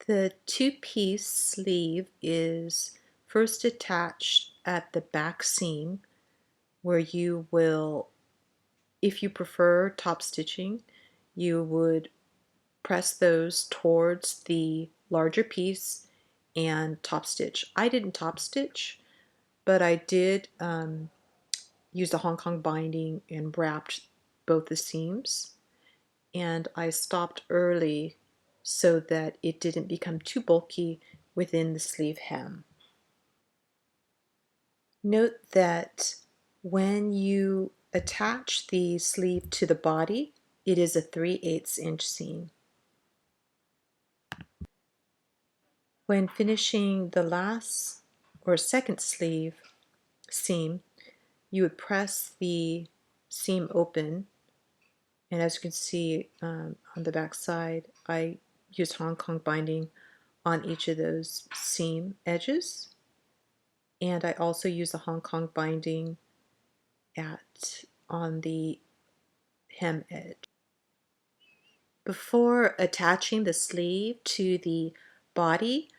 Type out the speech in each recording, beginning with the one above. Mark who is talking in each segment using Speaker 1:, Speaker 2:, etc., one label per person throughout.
Speaker 1: The two-piece sleeve is first attached at the back seam where you will, if you prefer top stitching, you would press those towards the larger piece and top stitch. I didn't top stitch, but I did use a Hong Kong binding and wrapped both the seams, and I stopped early so that it didn't become too bulky within the sleeve hem. Note that when you attach the sleeve to the body, it is a 3/8 inch seam. When finishing the last or second sleeve seam, you would press the seam open, and as you can see on the back side, I used Hong Kong binding on each of those seam edges, and I also use a Hong Kong binding on the hem edge. Before attaching the sleeve to the body,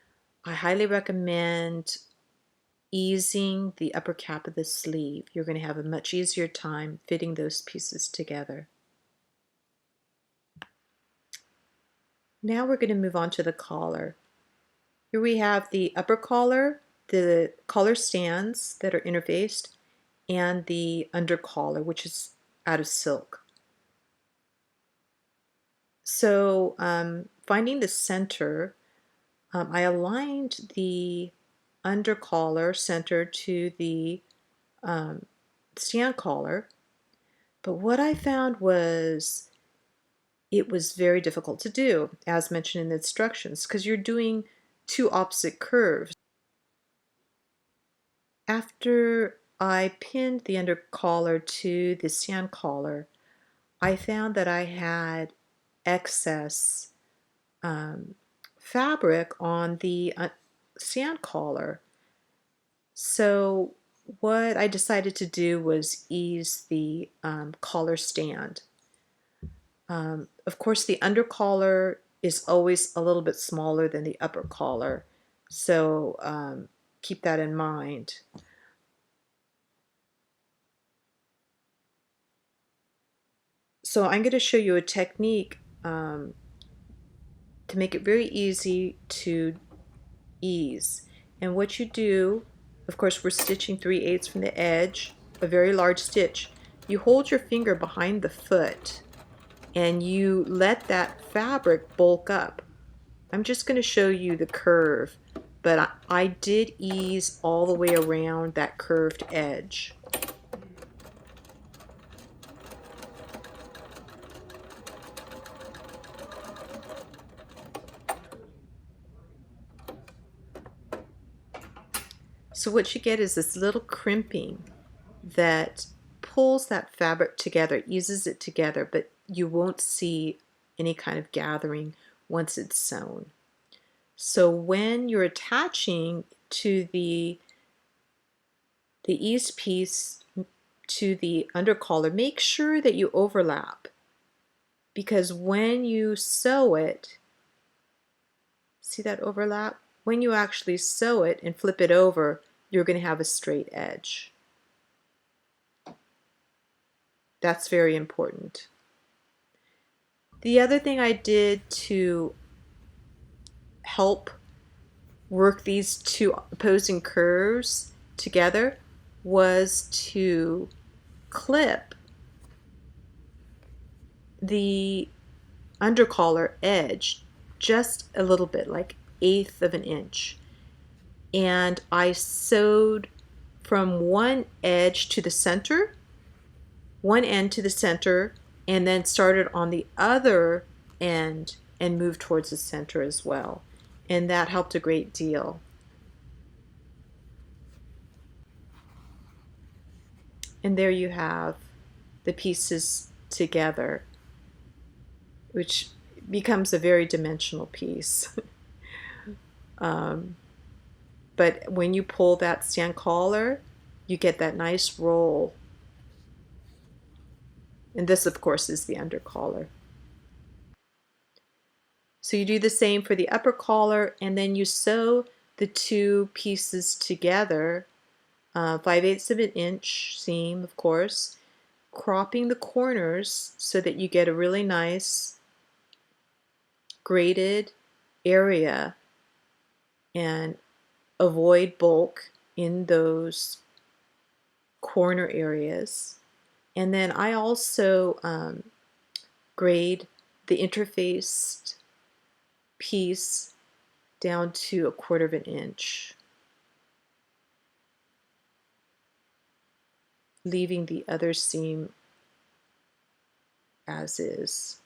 Speaker 1: I highly recommend easing the upper cap of the sleeve. You're going to have a much easier time fitting those pieces together. Now we're going to move on to the collar. Here we have the upper collar, the collar stands that are interfaced, and the under collar, which is out of silk. So finding the center, I aligned the under collar center to the stand collar, but what I found was it was very difficult to do, as mentioned in the instructions, because you're doing two opposite curves. After I pinned the under collar to the stand collar, I found that I had excess fabric on the stand collar. So what I decided to do was ease the collar stand. Of course, the under collar is always a little bit smaller than the upper collar, so keep that in mind. So I'm going to show you a technique to make it very easy to ease. And what you do, of course, we're stitching 3/8 from the edge, a very large stitch. You hold your finger behind the foot and you let that fabric bulk up. I'm just going to show you the curve, but I did ease all the way around that curved edge. So what you get is this little crimping that pulls that fabric together, eases it together, but you won't see any kind of gathering once it's sewn. So when you're attaching to the ease piece to the under collar, make sure that you overlap, because when you sew it, see that overlap? When you actually sew it and flip it over, you're going to have a straight edge. That's very important. The other thing I did to help work these two opposing curves together was to clip the undercollar edge just a little bit, like 1/8 of an inch. And I sewed from one edge to the center, one end to the center, and then started on the other end and moved towards the center as well. And that helped a great deal. And there you have the pieces together, which becomes a very dimensional piece. But when you pull that stand collar, you get that nice roll. And this, of course, is the under collar. So you do the same for the upper collar, and then you sew the two pieces together, 5/8 of an inch seam, of course, cropping the corners so that you get a really nice graded area and avoid bulk in those corner areas. And then I also grade the interfaced piece down to 1/4 of an inch, leaving the other seam as is.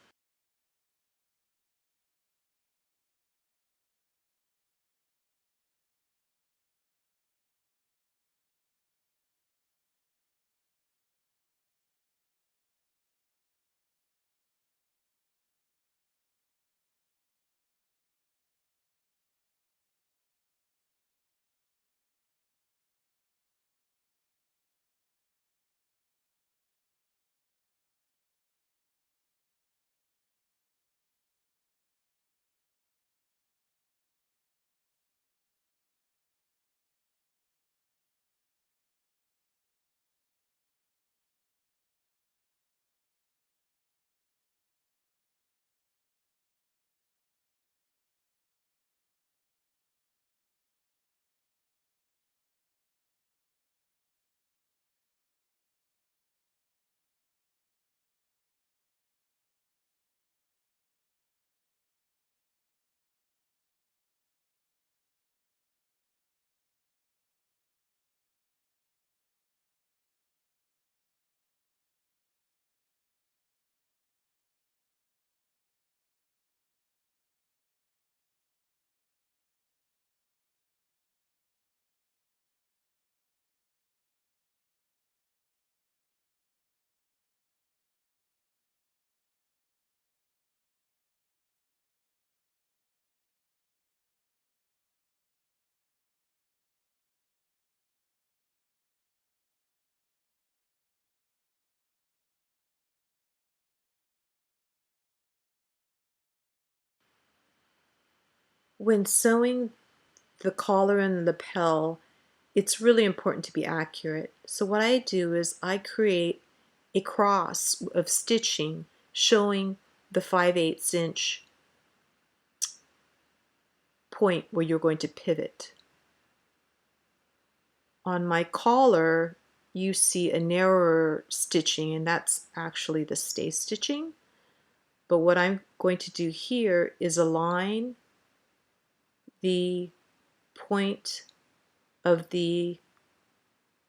Speaker 1: When sewing the collar and the lapel, it's really important to be accurate. So what I do is I create a cross of stitching showing the 5/8 inch point where you're going to pivot. On my collar, you see a narrower stitching, and that's actually the stay stitching. But what I'm going to do here is align the point of the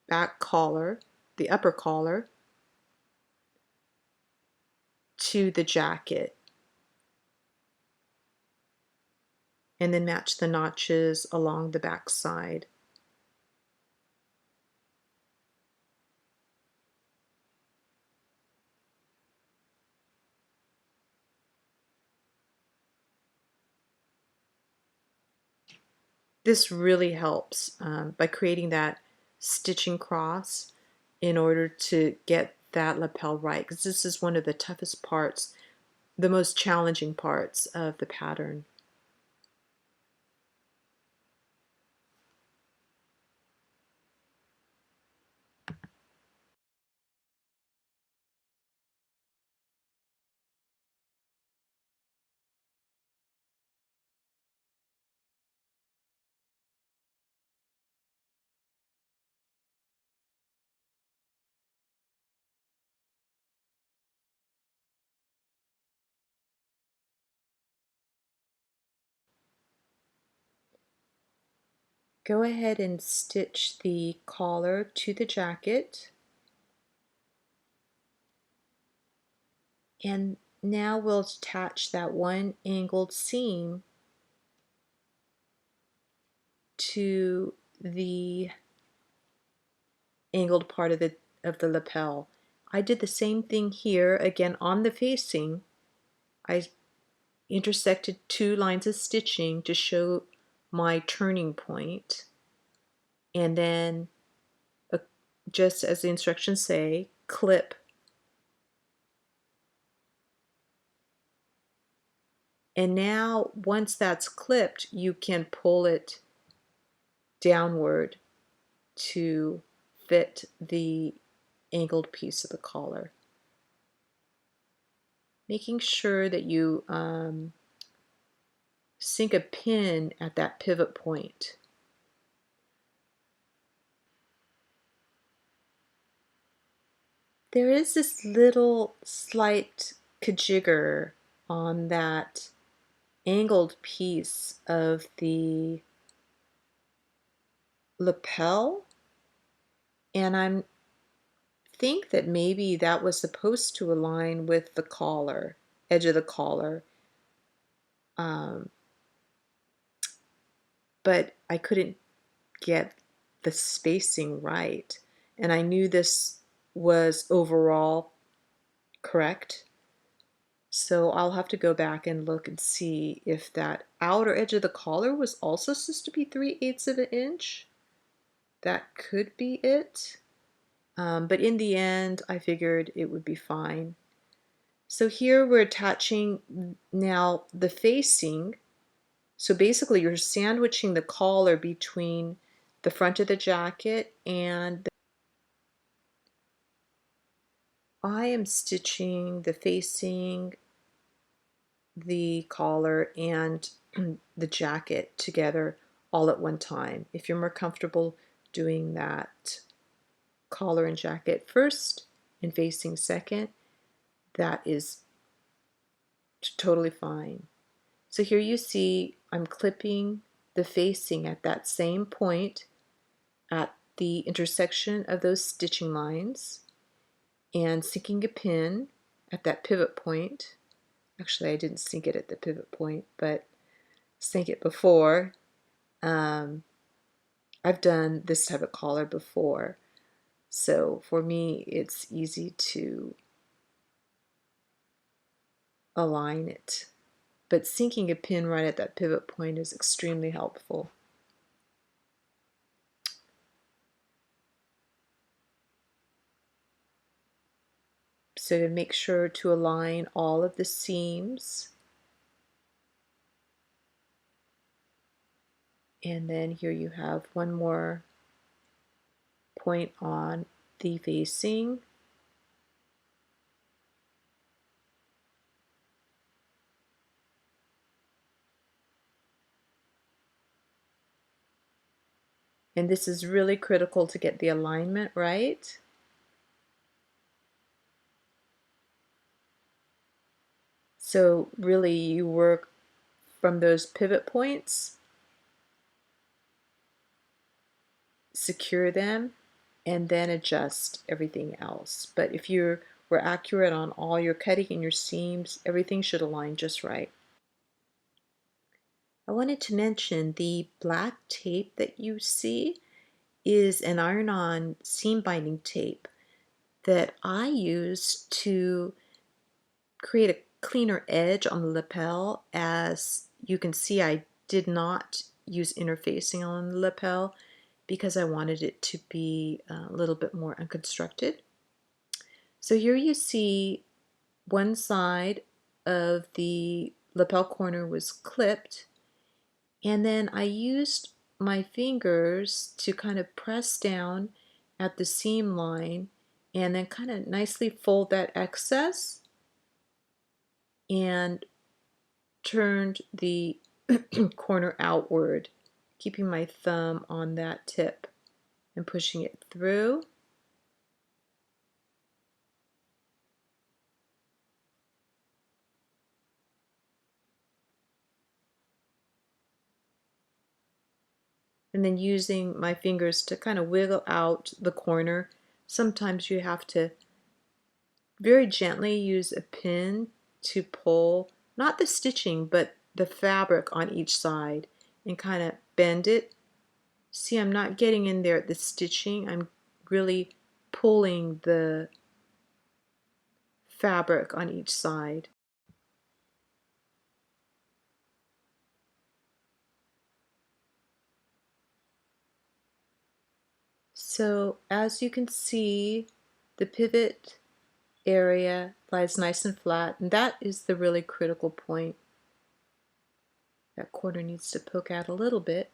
Speaker 1: back collar, the upper collar, to the jacket, and then match the notches along the back side. This really helps by creating that stitching cross in order to get that lapel right, because this is one of the toughest parts, the most challenging parts of the pattern. Go ahead and stitch the collar to the jacket, and now we'll attach that one angled seam to the angled part of the lapel. I did the same thing here again on the facing. I intersected two lines of stitching to show my turning point, and then just as the instructions say, clip And now once that's clipped, you can pull it downward to fit the angled piece of the collar. Making sure that you sink a pin at that pivot point. There is this little slight kajigger on that angled piece of the lapel, and I think that maybe that was supposed to align with the collar, edge of the collar, um, but I couldn't get the spacing right, and I knew this was overall correct. So I'll have to go back and look and see if that outer edge of the collar was also supposed to be 3/8 of an inch. That could be it. But in the end, I figured it would be fine. So here we're attaching now the facing. So basically you're sandwiching the collar between the front of the jacket and I am stitching the facing, the collar, and the jacket together all at one time. If you're more comfortable doing that collar and jacket first and facing second, that is totally fine. So here you see I'm clipping the facing at that same point at the intersection of those stitching lines and sinking a pin at that pivot point. Actually, I didn't sink it at the pivot point, but sink it before. I've done this type of collar before, so for me it's easy to align it. But sinking a pin right at that pivot point is extremely helpful. So to make sure to align all of the seams. And then here you have one more point on the facing. And this is really critical to get the alignment right. So really you work from those pivot points, secure them, and then adjust everything else. But if you were accurate on all your cutting and your seams, everything should align just right. I wanted to mention the black tape that you see is an iron-on seam binding tape that I use to create a cleaner edge on the lapel. As you can see, I did not use interfacing on the lapel because I wanted it to be a little bit more unconstructed. So here you see one side of the lapel corner was clipped, and then I used my fingers to kind of press down at the seam line and then kind of nicely fold that excess and turned the corner outward, keeping my thumb on that tip and pushing it through. And then using my fingers to kind of wiggle out the corner. Sometimes you have to very gently use a pin to pull, not the stitching, but the fabric on each side and kind of bend it. See, I'm not getting in there at the stitching, I'm really pulling the fabric on each side. So as you can see, the pivot area lies nice and flat, and that is the really critical point. That corner needs to poke out a little bit.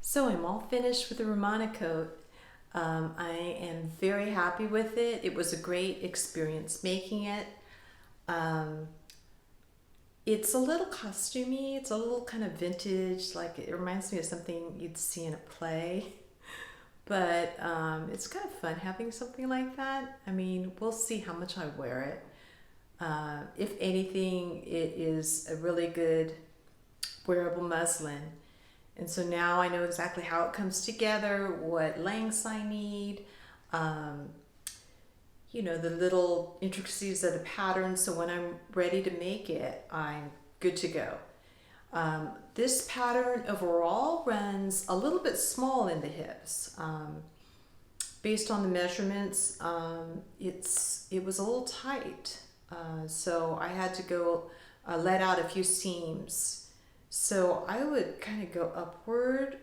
Speaker 1: So I'm all finished with the Rumana Coat. I am very happy with it. It was a great experience making it. Um, it's a little costumey. It's a little kind of vintage. Like it reminds me of something you'd see in a play. But it's kind of fun having something like that. I mean, we'll see how much I wear it. If anything, it is a really good wearable muslin. And so now I know exactly how it comes together, what lengths I need, um, the little intricacies of the pattern. So when I'm ready to make it, I'm good to go. This pattern overall runs a little bit small in the hips. Based on the measurements, it was a little tight. So I had to go let out a few seams. So I would kind of go upward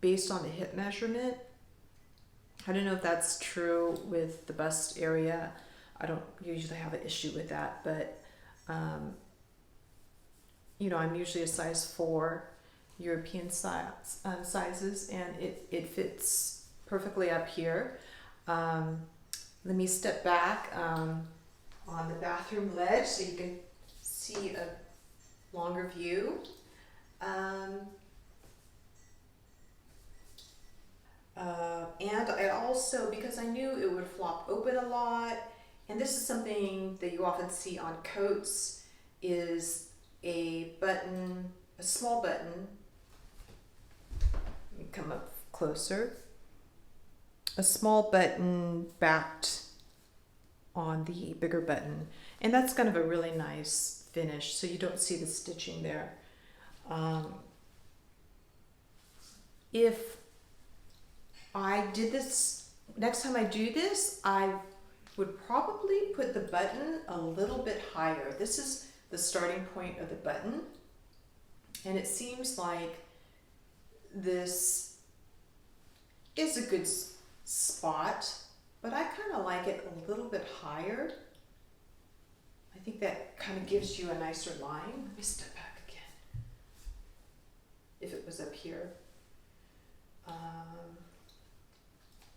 Speaker 1: based on the hip measurement. I don't know if that's true with the bust area. I don't usually have an issue with that, but I'm usually a size 4 European sizes, and it fits perfectly up here. Let me step back on the bathroom ledge so you can see a longer view. And I also, because I knew it would flop open a lot, and this is something that you often see on coats, is a button, a small button. Let me come up closer. A small button backed on the bigger button, and that's kind of a really nice finish, so you don't see the stitching there. If I did this, next time I do this, I would probably put the button a little bit higher. This is the starting point of the button, and it seems like this is a good spot, but I kind of like it a little bit higher. I think that kind of gives you a nicer line. Let me step back again. If it was up here,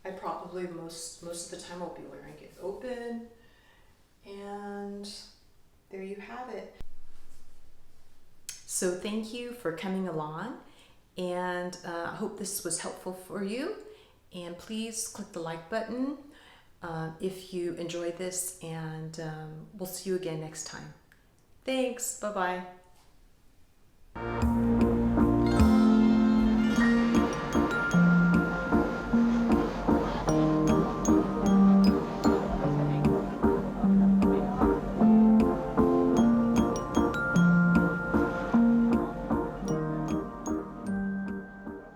Speaker 1: I probably most of the time will be wearing it open, and there you have it. So thank you for coming along, and I hope this was helpful for you. And please click the like button if you enjoyed this, and we'll see you again next time. Thanks. Bye-bye.